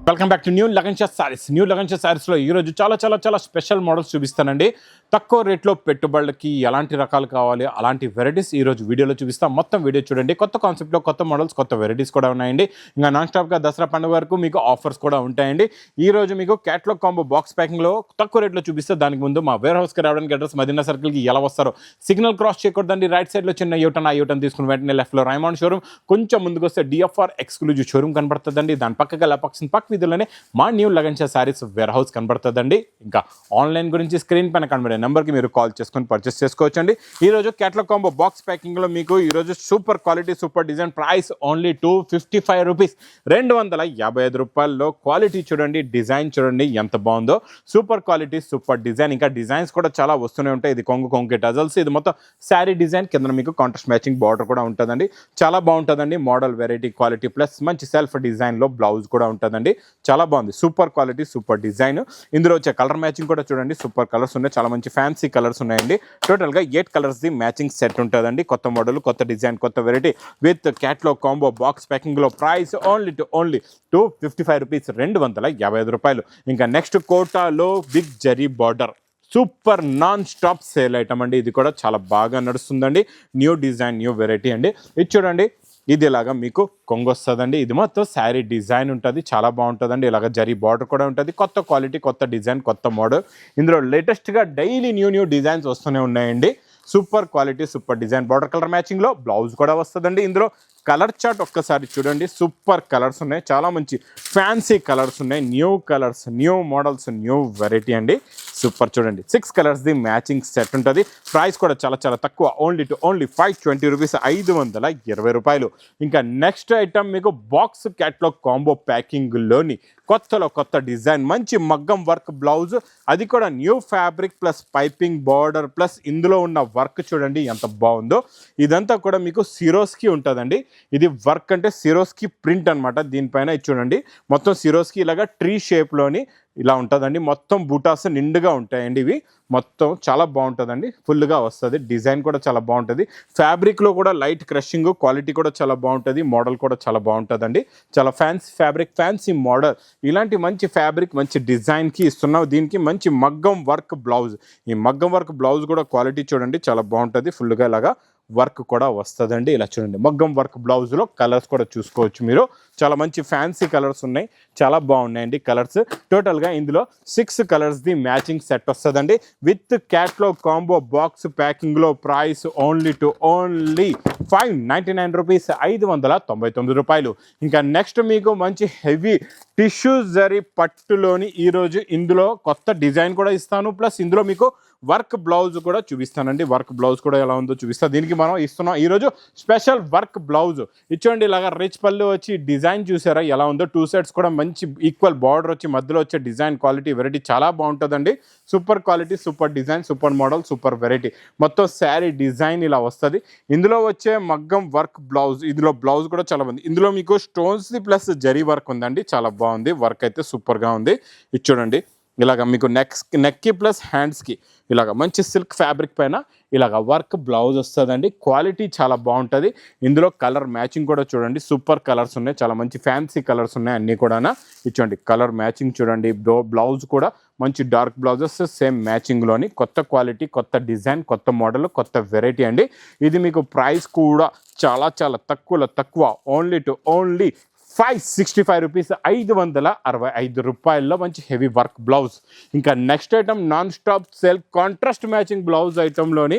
Welcome back to new Lagan Shah sarees. New Lagan Shah సారీస్లో ఈరోజు చాలా స్పెషల్ మోడల్స్ చూపిస్తానండి. తక్కువ రేట్లో పెట్టుబడులకి ఎలాంటి రకాలు కావాలి అలాంటి వెరైటీస్ ఈరోజు వీడియోలో చూపిస్తాం. మొత్తం వీడియో చూడండి. కొత్త కాన్సెప్ట్లో కొత్త మోడల్స్, కొత్త వెరైటీస్ కూడా ఉన్నాయండి. ఇంకా నాన్ స్టాప్గా దసరా పండుగ వరకు మీకు ఆఫర్స్ కూడా ఉంటాయండి. ఈరోజు మీకు క్యాటలాగ్ కాంబో బాక్స్ ప్యాకింగ్లో తక్కువ రేట్లో చూపిస్తే దానికి ముందు మా వేర్ హౌస్కి రావడానికి అడ్రస్ మదీనా సర్కిల్కి ఎలా వస్తారో సిగ్నల్ క్రాస్ చేయకూడదండి. రైట్ సైడ్లో చిన్న యూటర్న్, ఆ యూటర్న్ తీసుకుని వెంటనే లెఫ్ట్లో రైమాండ్ షోరూమ్, కొంచెం ముందుకు వస్తే డిఎఫ్ఆర్ ఎక్స్క్లూజివ్ షోరూమ్ కనబడుతుందండి. దాని పక్కగా పక్క వీధిలోనే మా new Lagan Shah sarees warehouse కనబడుతుందండి. ఇంకా ఆన్లైన్ గురించి స్క్రీన్ పైన కనబడే నెంబర్కి మీరు కాల్ చేసుకొని పర్చేస్ చేసుకోవచ్చండి. ఈరోజు క్యాటలాగ్ కాంబో బాక్స్ ప్యాకింగ్లో మీకు ఈరోజు super quality, super design, price only 255 rupees, 255 రూపాయల్లో. క్వాలిటీ చూడండి, డిజైన్ చూడండి ఎంత బాగుందో. Super quality, super design. ఇంకా డిజైన్స్ కూడా చాలా వస్తూనే ఉంటాయి. ఇది కొంగు టజల్స్, ఇది మొత్తం శారీ డిజైన్, కింద మీకు కాంట్రాస్ట్ మ్యాచింగ్ బార్డర్ కూడా ఉంటుందండి. చాలా బాగుంటుందండి. మోడల్ వెరైటీ, క్వాలిటీ ప్లస్ మంచి సెల్ఫ్ డిజైన్లో బ్లౌజ్ కూడా ఉంటుందండి. చాలా బాగుంది. Super quality, super design. ఇందులో వచ్చే కలర్ మ్యాచింగ్ కూడా చూడండి, సూపర్ కలర్స్ ఉన్నాయి. చాలా మంచి ఫ్యాన్సీ కలర్స్ ఉన్నాయండి. టోటల్గా 8 కలర్స్ ది మ్యాచింగ్ సెట్ ఉంటుందండి. కొత్త మోడల్, కొత్త డిజైన్, కొత్త variety with catalogue combo box ప్యాకింగ్లో. ప్రైస్ ఓన్లీ 255 రూపీస్, 255 రూపాయలు. ఇంకా నెక్స్ట్ కోటాలో big zari border super non stop sale item అండి. ఇది కూడా చాలా బాగా నడుస్తుందండి. న్యూ డిజైన్, న్యూ వెరైటీ అండి. ఇది చూడండి, ఇది ఇలాగా మీకు కొంగు వస్తుందండి. ఇది మొత్తం శారీ డిజైన్ ఉంటుంది. చాలా బాగుంటుందండి. ఇలాగ జరీ బార్డర్ కూడా ఉంటుంది. కొత్త క్వాలిటీ, కొత్త డిజైన్, కొత్త మోడల్. ఇందులో లేటెస్ట్గా డైలీ న్యూ డిజైన్స్ వస్తూనే ఉన్నాయండి. Super quality, super design, border colour మ్యాచింగ్లో బ్లౌజ్ కూడా వస్తుందండి. ఇందులో కలర్ చార్ట్ ఒక్కసారి చూడండి. సూపర్ కలర్స్ ఉన్నాయి. చాలా మంచి ఫ్యాన్సీ కలర్స్ ఉన్నాయి. New colours, new models, new variety అండి. సూపర్ చూడండి. 6 కలర్స్ ది మ్యాచింగ్ సెట్ ఉంటుంది. ప్రైస్ కూడా చాలా తక్కువ. ఓన్లీ 520 రూపీస్, 520 రూపాయలు. ఇంకా నెక్స్ట్ ఐటమ్ మీకు బాక్స్ క్యాటలాగ్ కాంబో ప్యాకింగ్లోని కొత్త డిజైన్, మంచి మగ్గం వర్క్ బ్లౌజ్, అది కూడా new fabric plus piping border plus ఇందులో ఉన్న వర్క్ చూడండి ఎంత బాగుందో. ఇదంతా కూడా మీకు సిరోస్కి ఉంటుందండి. ఇది వర్క్ అంటే సిరోస్కి ప్రింట్ అనమాట. దీనిపైన చూడండి మొత్తం సిరోస్కి ఇలాగా ట్రీ షేప్లోని ఇలా ఉంటుందండి. మొత్తం బూటాస్ నిండుగా ఉంటాయండి. ఇవి మొత్తం చాలా బాగుంటుందండి. ఫుల్గా వస్తుంది. డిజైన్ కూడా చాలా బాగుంటుంది. ఫ్యాబ్రిక్లో కూడా లైట్ క్రషింగ్, క్వాలిటీ కూడా చాలా బాగుంటుంది. మోడల్ కూడా చాలా బాగుంటుందండి. చాలా ఫ్యాన్సీ ఫ్యాబ్రిక్, ఫ్యాన్సీ మోడల్. ఇలాంటి మంచి ఫ్యాబ్రిక్, మంచి డిజైన్కి ఇస్తున్నాం. దీనికి మంచి మగ్గం వర్క్ బ్లౌజ్. ఈ మగ్గం వర్క్ బ్లౌజ్ కూడా క్వాలిటీ చూడండి చాలా బాగుంటుంది. ఫుల్గా ఇలాగా వర్క్ కూడా వస్తుందండి. ఇలా చూడండి, మగ్గం వర్క్ బ్లౌజ్లో కలర్స్ కూడా చూసుకోవచ్చు మీరు. చాలా మంచి ఫ్యాన్సీ కలర్స్ ఉన్నాయి. చాలా బాగున్నాయండి కలర్స్. టోటల్గా ఇందులో 6 కలర్స్ ది మ్యాచింగ్ సెట్ వస్తుందండి విత్ క్యాటలాగ్ కాంబో బాక్స్ ప్యాకింగ్లో. ప్రైస్ ఓన్లీ 599 రూపీస్, 599 రూపాయలు. ఇంకా నెక్స్ట్ మీకు మంచి హెవీ టిష్యూ జరీ పట్టులోని ఈరోజు ఇందులో కొత్త డిజైన్ కూడా ఇస్తాను. ప్లస్ ఇందులో మీకు వర్క్ బ్లౌజ్ కూడా చూపిస్తానండి. వర్క్ బ్లౌజ్ కూడా ఎలా ఉందో చూపిస్తాను. దీనికి మనం ఇస్తున్నాం ఈరోజు స్పెషల్ వర్క్ బ్లౌజ్. ఇచ్చోండి ఇలాగా రిచ్ పళ్ళు వచ్చి డిజైన్ చూసారా ఎలా ఉందో. 2 సైడ్స్ కూడా మంచి ఈక్వల్ బార్డర్ వచ్చి మధ్యలో వచ్చే డిజైన్, క్వాలిటీ, వెరైటీ చాలా బాగుంటుందండి. Super quality, super design, super model, super variety. మొత్తం శారీ డిజైన్ ఇలా వస్తుంది. ఇందులో వచ్చే మగ్గం వర్క్ బ్లౌజ్, ఇందులో బ్లౌజ్ కూడా చాలా బాగుంది. ఇందులో మీకు స్టోన్స్ ప్లస్ జరీ వర్క్ ఉందండి. చాలా బాగుంది. వర్క్ అయితే సూపర్గా ఉంది. ఇది చూడండి ఇలాగ మీకు నెక్కి ప్లస్ హ్యాండ్స్కి ఇలాగ మంచి సిల్క్ ఫ్యాబ్రిక్ పైన ఇలాగ వర్క్ బ్లౌజ్ వస్తుందండి. క్వాలిటీ చాలా బాగుంటుంది. ఇందులో కలర్ మ్యాచింగ్ కూడా చూడండి. సూపర్ కలర్స్ ఉన్నాయి. చాలా మంచి ఫ్యాన్సీ కలర్స్ ఉన్నాయి అన్నీ కూడా. ఇచ్చండి కలర్ మ్యాచింగ్ చూడండి. బ్లౌజ్ కూడా మంచి డార్క్ బ్లౌజెస్ సేమ్ మ్యాచింగ్లోని. కొత్త క్వాలిటీ, కొత్త డిజైన్, కొత్త మోడల్, కొత్త వెరైటీ అండి. ఇది మీకు ప్రైస్ కూడా చాలా తక్కువ. ఓన్లీ 565 రూపీస్, 565 రూపాయల్లో మంచి హెవీ వర్క్ బ్లౌజ్. ఇంకా next item non stop sale contrast matching blouse ఐటెంలోని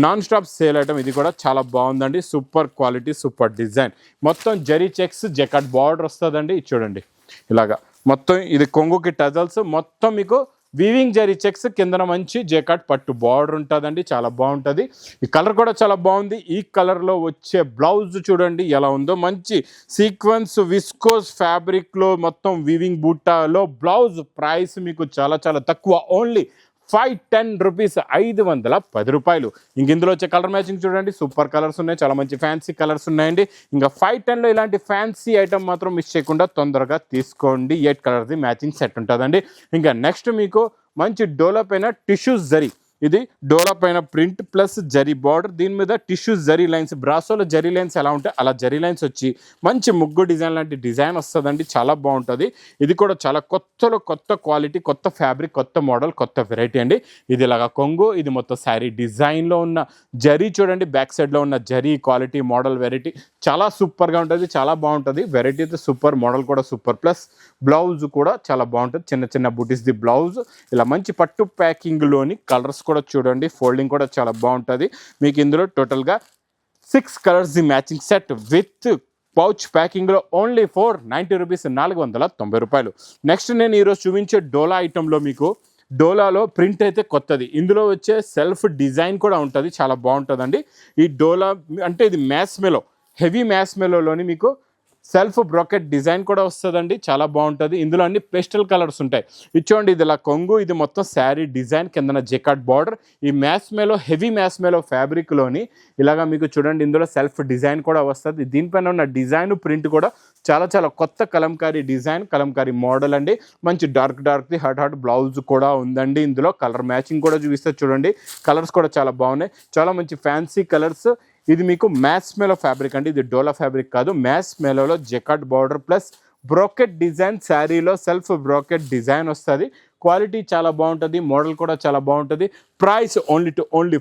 నాన్ స్టాప్ సేల్ ఐటమ్. ఇది కూడా చాలా బాగుందండి. Super quality, super design. మొత్తం జరీ చెక్స్, జకాట్ బార్డర్ వస్తుందండి. ఇది చూడండి ఇలాగా మొత్తం ఇది కొంగుకి టజల్స్, మొత్తం మీకు వీవింగ్ జరీ చెక్స్, కిందన మంచి జేకాట్ పట్టు బార్డర్ ఉంటుందండి. చాలా బాగుంటుంది. ఈ కలర్ కూడా చాలా బాగుంది. ఈ కలర్లో వచ్చే బ్లౌజ్ చూడండి ఎలా ఉందో. మంచి సీక్వెన్స్ విస్కోస్ ఫ్యాబ్రిక్లో మొత్తం వీవింగ్ బూటాలో బ్లౌజ్. ప్రైస్ మీకు చాలా తక్కువ. ఓన్లీ 510 రూపీస్, 510 రూపాయలు. ఇంక ఇందులో వచ్చే కలర్ మ్యాచింగ్ చూడండి. సూపర్ కలర్స్ ఉన్నాయి. చాలా మంచి ఫ్యాన్సీ కలర్స్ ఉన్నాయండి. ఇంకా 510లో ఇలాంటి ఫ్యాన్సీ ఐటమ్ మాత్రం మిస్ చేయకుండా తొందరగా తీసుకోండి. 8 కలర్ది మ్యాచింగ్ సెట్ ఉంటుందండి. ఇంకా నెక్స్ట్ మీకు మంచి డెవలప్ అయిన టిష్యూస్ జరీ. ఇది డోలా పైన ప్రింట్ ప్లస్ జరీ బార్డర్, దీని మీద టిష్యూ జరీ లైన్స్, బ్రాసోలో జరీ లైన్స్ ఎలా ఉంటాయి అలా జరీ లైన్స్ వచ్చి మంచి ముగ్గు డిజైన్ లాంటి డిజైన్ వస్తుందండి. చాలా బాగుంటుంది. ఇది కూడా చాలా కొత్తలో కొత్త క్వాలిటీ, కొత్త ఫ్యాబ్రిక్, కొత్త మోడల్, కొత్త వెరైటీ అండి. ఇది ఇలాగా కొంగు, ఇది మొత్తం శారీ డిజైన్లో ఉన్న జరీ చూడండి, బ్యాక్ సైడ్లో ఉన్న జరీ క్వాలిటీ, మోడల్, వెరైటీ చాలా సూపర్గా ఉంటుంది. చాలా బాగుంటుంది. వెరైటీ అయితే సూపర్, మోడల్ కూడా సూపర్, ప్లస్ బ్లౌజ్ కూడా చాలా బాగుంటుంది. చిన్న చిన్న బూటీస్ ది బ్లౌజ్ ఇలా మంచి పట్టు ప్యాకింగ్లోని కలర్స్ కూడా చూడండి, ఫోల్డింగ్ కూడా చాలా బాగుంటుంది. మీకు ఇందులో టోటల్గా 6 colours the matching set with pouch ప్యాకింగ్లో ఓన్లీ ఫర్ 90 రూపీస్, 490 రూపాయలు. నెక్స్ట్ నేను ఈరోజు చూపించే డోలా ఐటెంలో మీకు డోలాలో ప్రింట్ అయితే కొత్తది, ఇందులో వచ్చే సెల్ఫ్ డిజైన్ కూడా ఉంటుంది, చాలా బాగుంటుందండి. ఈ డోలా అంటే ఇది మ్యాస్మెలో, హెవీ మ్యాస్మెలోని మీకు సెల్ఫ్ బ్రాకెట్ డిజైన్ కూడా వస్తుందండి, చాలా బాగుంటుంది. ఇందులో అన్ని పేస్టల్ కలర్స్ ఉంటాయి. ఇచ్చోండి ఇది ఇలా కొంగు, ఇది మొత్తం శారీ డిజైన్, కిందన జెకాట్ బార్డర్. ఈ మ్యాస్మేలో, హెవీ మ్యాస్మేలో ఫ్యాబ్రిక్లోని ఇలాగా మీకు చూడండి ఇందులో సెల్ఫ్ డిజైన్ కూడా వస్తుంది. దీనిపైన ఉన్న డిజైన్ ప్రింట్ కూడా చాలా చాలా కొత్త కలంకారీ డిజైన్, కలంకారీ మోడల్ అండి. మంచి డార్క్ది హాట్ బ్లౌజ్ కూడా ఉందండి. ఇందులో కలర్ మ్యాచింగ్ కూడా చూపిస్తే చూడండి, కలర్స్ కూడా చాలా బాగున్నాయి, చాలా మంచి ఫ్యాన్సీ కలర్స్. ఇది మీకు మ్యాస్మేలో ఫ్యాబ్రిక్ అండి, ఇది డోలా ఫ్యాబ్రిక్ కాదు. మ్యాస్మేలో jacquard border plus brocade design, శారీలో సెల్ఫ్ బ్రోకెట్ డిజైన్ వస్తుంది. క్వాలిటీ చాలా బాగుంటుంది, మోడల్ కూడా చాలా బాగుంటుంది. ప్రైస్ ఓన్లీ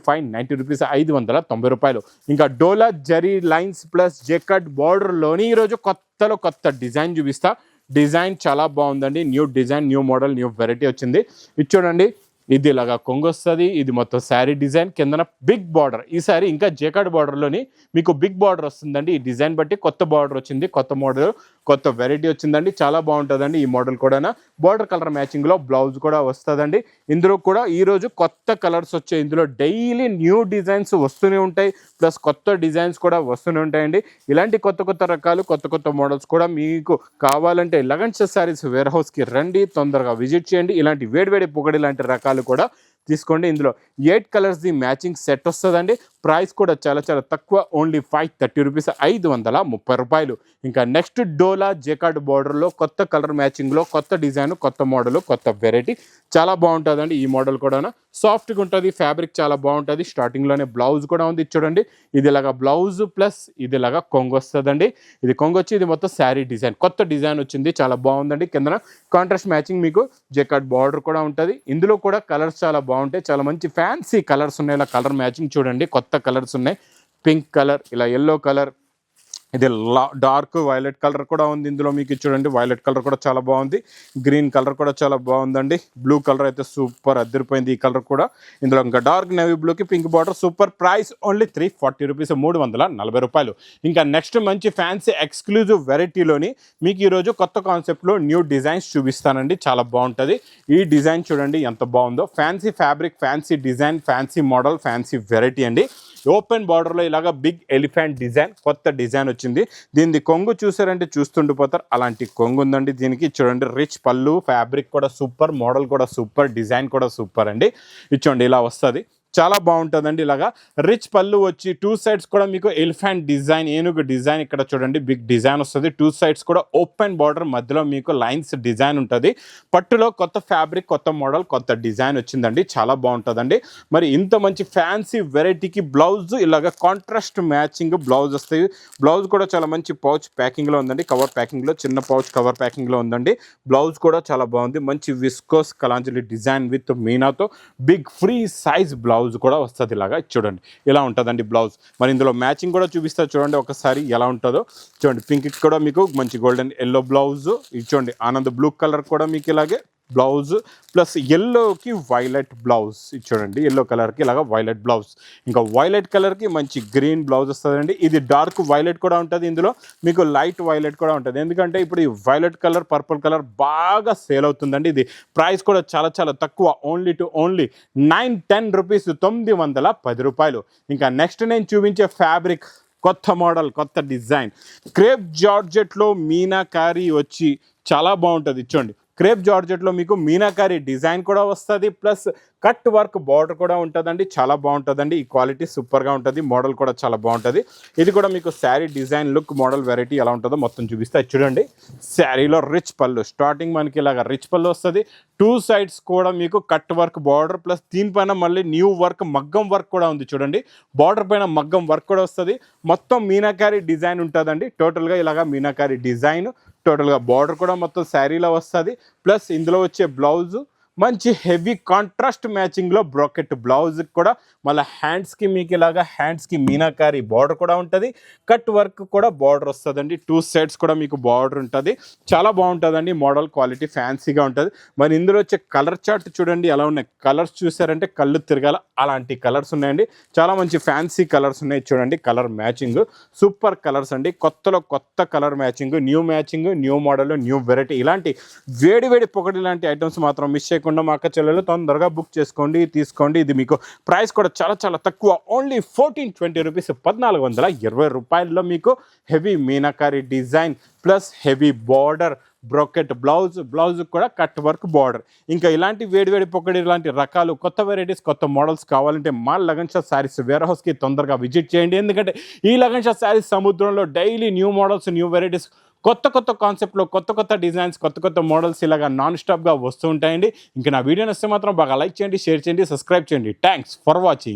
590 రూపీస్, 590 రూపాయలు. ఇంకా డోలా జరీ లైన్స్ ప్లస్ జెకాట్ బార్డర్లోని ఈరోజు కొత్తలో కొత్త డిజైన్ చూపిస్తా. డిజైన్ చాలా బాగుందండి, new design, new model, new variety వచ్చింది. ఇది చూడండి, ఇది ఇలాగా కొంగు వస్తుంది. ఇది మొత్తం శారీ డిజైన్, కిందన బిగ్ బార్డర్. ఈసారి ఇంకా జేకార్డ్ బార్డర్లోని మీకు బిగ్ బార్డర్ వస్తుందండి. ఈ డిజైన్ బట్టి కొత్త బార్డర్ వచ్చింది, కొత్త మోడల్, కొత్త వెరైటీ వచ్చిందండి. చాలా బాగుంటుందండి ఈ మోడల్ కూడా. బార్డర్ కలర్ మ్యాచింగ్లో బ్లౌజ్ కూడా వస్తుందండి. ఇందులో కూడా ఈరోజు కొత్త కలర్స్ వచ్చాయి. ఇందులో డైలీ న్యూ డిజైన్స్ వస్తూనే ఉంటాయి, ప్లస్ కొత్త డిజైన్స్ కూడా వస్తూనే ఉంటాయండి. ఇలాంటి కొత్త కొత్త రకాలు, కొత్త కొత్త మోడల్స్ కూడా మీకు కావాలంటే లగన్స్ శారీస్ వేర్ హౌస్కి రండి, తొందరగా విజిట్ చేయండి. ఇలాంటి వేడివేడి పొగడి లాంటి రకాలు కూడా తీసుకోండి. ఇందులో 8 కలర్స్ ది మ్యాచింగ్ సెట్ వస్తుందండి. ప్రైస్ కూడా చాలా చాలా తక్కువ, ఓన్లీ 530 రూపీస్, 530 రూపాయలు. ఇంకా నెక్స్ట్ డోలా జెకార్డ్ బార్డర్లో కొత్త కలర్ మ్యాచింగ్లో కొత్త డిజైన్, కొత్త మోడల్, కొత్త వెరైటీ చాలా బాగుంటుందండి. ఈ మోడల్ కూడా సాఫ్ట్గా ఉంటుంది, ఫ్యాబ్రిక్ చాలా బాగుంటుంది. స్టార్టింగ్లోనే బ్లౌజ్ కూడా ఉంది చూడండి. ఇది ఇలాగా బ్లౌజ్ ప్లస్ ఇది ఇలాగా కొంగు వస్తుందండి. ఇది కొంగు వచ్చి ఇది మొత్తం శారీ డిజైన్, కొత్త డిజైన్ వచ్చింది, చాలా బాగుందండి. కింద కాంట్రాస్ట్ మ్యాచింగ్ మీకు జెకార్డ్ బార్డర్ కూడా ఉంటుంది. ఇందులో కూడా కలర్స్ చాలా బాగుంటాయి, చాలా మంచి ఫ్యాన్సీ కలర్స్ ఉన్నాయి. ఇలా కలర్ మ్యాచింగ్ చూడండి, కొత్త కలర్స్ ఉన్నాయి. పింక్ కలర్, ఇలా ఎల్లో కలర్, ఇది డార్క్ వైలెట్ కలర్ కూడా ఉంది. ఇందులో మీకు చూడండి వైలెట్ కలర్ కూడా చాలా బాగుంది, గ్రీన్ కలర్ కూడా చాలా బాగుందండి. బ్లూ కలర్ అయితే సూపర్ అదిరిపోయింది ఈ కలర్ కూడా. ఇందులో ఇంకా డార్క్ నేవీ బ్లూకి pink border, super. Price only 340 rupees, 340 రూపాయలు. ఇంకా నెక్స్ట్ మంచి ఫ్యాన్సీ ఎక్స్క్లూజివ్ వెరైటీలోని మీకు ఈరోజు కొత్త కాన్సెప్ట్లో న్యూ డిజైన్స్ చూపిస్తానండి, చాలా బాగుంటుంది. ఈ డిజైన్ చూడండి ఎంత బాగుందో, fancy fabric, fancy design, fancy model, fancy variety అండి. ఓపెన్ బార్డర్లో ఇలాగా బిగ్ ఎలిఫెంట్ డిజైన్, కొత్త డిజైన్ వచ్చింది. దీనిది కొంగు చూసారంటే చూస్తుండిపోతారు, అలాంటి కొంగు ఉందండి దీనికి. చూడండి రిచ్ పళ్ళు, ఫ్యాబ్రిక్ కూడా సూపర్, మోడల్ కూడా సూపర్, డిజైన్ కూడా సూపర్ అండి. ఇచ్చోండి ఇలా వస్తుంది, చాలా బాగుంటుందండి. ఇలాగా రిచ్ పళ్ళు వచ్చి 2 సైడ్స్ కూడా మీకు ఎలిఫెంట్ డిజైన్, ఏనుగు డిజైన్ ఇక్కడ చూడండి బిగ్ డిజైన్ వస్తుంది. 2 సైడ్స్ కూడా ఓపెన్ బార్డర్, మధ్యలో మీకు లైన్స్ డిజైన్ ఉంటుంది. పట్టులో కొత్త ఫ్యాబ్రిక్, కొత్త మోడల్, కొత్త డిజైన్ వచ్చిందండి, చాలా బాగుంటుందండి. మరి ఇంత మంచి ఫ్యాన్సీ వెరైటీకి బ్లౌజ్ ఇలాగా కాంట్రాస్ట్ మ్యాచింగ్ బ్లౌజ్ వస్తాయి. బ్లౌజ్ కూడా చాలా మంచి పౌచ్ ప్యాకింగ్లో ఉందండి, కవర్ ప్యాకింగ్లో, చిన్న పౌచ్ కవర్ ప్యాకింగ్లో ఉందండి. బ్లౌజ్ కూడా చాలా బాగుంది, మంచి విస్కోస్ కలాంజలి డిజైన్ విత్ మీనాతో బిగ్ ఫ్రీ సైజ్ బ్లౌజ్ కూడా వస్తుంది. ఇలాగా చూడండి ఇలా ఉంటుందండి బ్లౌజ్. మరి ఇందులో మ్యాచింగ్ కూడా చూపిస్తా చూడండి ఒకసారి ఎలా ఉంటుందో. చూడండి పింక్ కూడా మీకు మంచి గోల్డెన్ ఎల్లో బ్లౌజ్, ఇది చూడండి ఆనంద్ బ్లూ కలర్ కూడా మీకు ఇలాగే బ్లౌజ్, ప్లస్ ఎల్లోకి వైలెట్ బ్లౌజ్, ఇది చూడండి ఎల్లో కలర్కి ఇలాగ వైలెట్ బ్లౌజ్. ఇంకా వైలెట్ కలర్కి మంచి గ్రీన్ బ్లౌజ్ వస్తుందండి. ఇది డార్క్ వైలెట్ కూడా ఉంటుంది, ఇందులో మీకు లైట్ వైలెట్ కూడా ఉంటుంది. ఎందుకంటే ఇప్పుడు ఈ వైలెట్ కలర్, పర్పుల్ కలర్ బాగా సేల్ అవుతుందండి. ఇది ప్రైస్ కూడా చాలా చాలా తక్కువ, ఓన్లీ 910 రూపీస్, 910 రూపాయలు. ఇంకా నెక్స్ట్ నేను చూపించే ఫ్యాబ్రిక్ కొత్త మోడల్, కొత్త డిజైన్, క్రేప్ జార్జెట్లో మీనాకారి వచ్చి చాలా బాగుంటుంది. చూడండి క్రేప్ జార్జెట్లో మీకు మీనాకారి డిజైన్ కూడా వస్తుంది, ప్లస్ కట్ వర్క్ బార్డర్ కూడా ఉంటుందండి, చాలా బాగుంటుందండి. ఈ క్వాలిటీ సూపర్గా ఉంటుంది, మోడల్ కూడా చాలా బాగుంటుంది. ఇది కూడా మీకు sari design look model variety ఎలా ఉంటుందో మొత్తం చూపిస్తా. చూడండి, శారీలో రిచ్ పళ్ళు, స్టార్టింగ్ మనకి ఇలాగ రిచ్ పళ్ళు వస్తుంది. 2 సైడ్స్ కూడా మీకు కట్ వర్క్ బార్డర్ ప్లస్ దీనిపైన మళ్ళీ న్యూ వర్క్ మగ్గం వర్క్ కూడా ఉంది. చూడండి, బార్డర్ పైన మగ్గం వర్క్ కూడా వస్తుంది. మొత్తం మీనాకారి డిజైన్ ఉంటుందండి. టోటల్గా ఇలాగ మీనాకారి డిజైన్, టోటల్గా బార్డర్ కూడా మొత్తం శారీలో వస్తుంది. ప్లస్ ఇందులో వచ్చే బ్లౌజు మంచి హెవీ కాంట్రాస్ట్ మ్యాచింగ్లో బ్రాకెట్ బ్లౌజ్ కూడా, మళ్ళీ హ్యాండ్స్కి మీకు ఇలాగా హ్యాండ్స్కి మీనాకారి బార్డర్ కూడా ఉంటుంది. కట్ వర్క్ కూడా బార్డర్ వస్తుందండి. 2 సైడ్స్ కూడా మీకు బార్డర్ ఉంటుంది. చాలా బాగుంటుందండి, మోడల్ క్వాలిటీ ఫ్యాన్సీగా ఉంటుంది. మరి ఇందులో వచ్చే కలర్ చార్ట్ చూడండి ఎలా ఉన్నాయి. కలర్స్ చూసారంటే కళ్ళు తిరగాల అలాంటి కలర్స్ ఉన్నాయండి. చాలా మంచి ఫ్యాన్సీ కలర్స్ ఉన్నాయి. చూడండి, కలర్ మ్యాచింగ్ సూపర్ కలర్స్ అండి. కొత్తలో కొత్త colour matching, new model, new variety. ఇలాంటి వేడి వేడి పొగడి లాంటి ఐటమ్స్ మాత్రం మిస్ చేయకుండా మా అక్క చెల్లెలు తొందరగా బుక్ చేసుకోండి, తీసుకోండి. ఇది మీకు ప్రైస్ కూడా చాలా చాలా తక్కువ, ఓన్లీ 1420 రూపీస్, 1420 రూపాయల్లో మీకు heavy meenakari design plus heavy border brocade blouse కూడా కట్ వర్క్ బార్డర్. ఇంకా ఇలాంటి వేడివేడి పొక్కడి ఇలాంటి రకాలు కొత్త వెరైటీస్ కొత్త మోడల్స్ కావాలంటే మా లగన్ షా శారీస్ వేర్ హౌస్కి తొందరగా విజిట్ చేయండి. ఎందుకంటే ఈ లగన్ షా శారీస్ సముద్రంలో daily new models, new varieties, కొత్త కాన్సెప్ట్లో కొత్త డిజైన్స్, కొత్త మోడల్స్ ఇలాగా నాన్ స్టాప్గా వస్తూ ఉంటాయండి. ఇంకా నా వీడియో నచ్చితే మాత్రం బాగా లైక్ చేయండి, షేర్ చేయండి, సబ్స్క్రైబ్ చేయండి. Thanks for watching.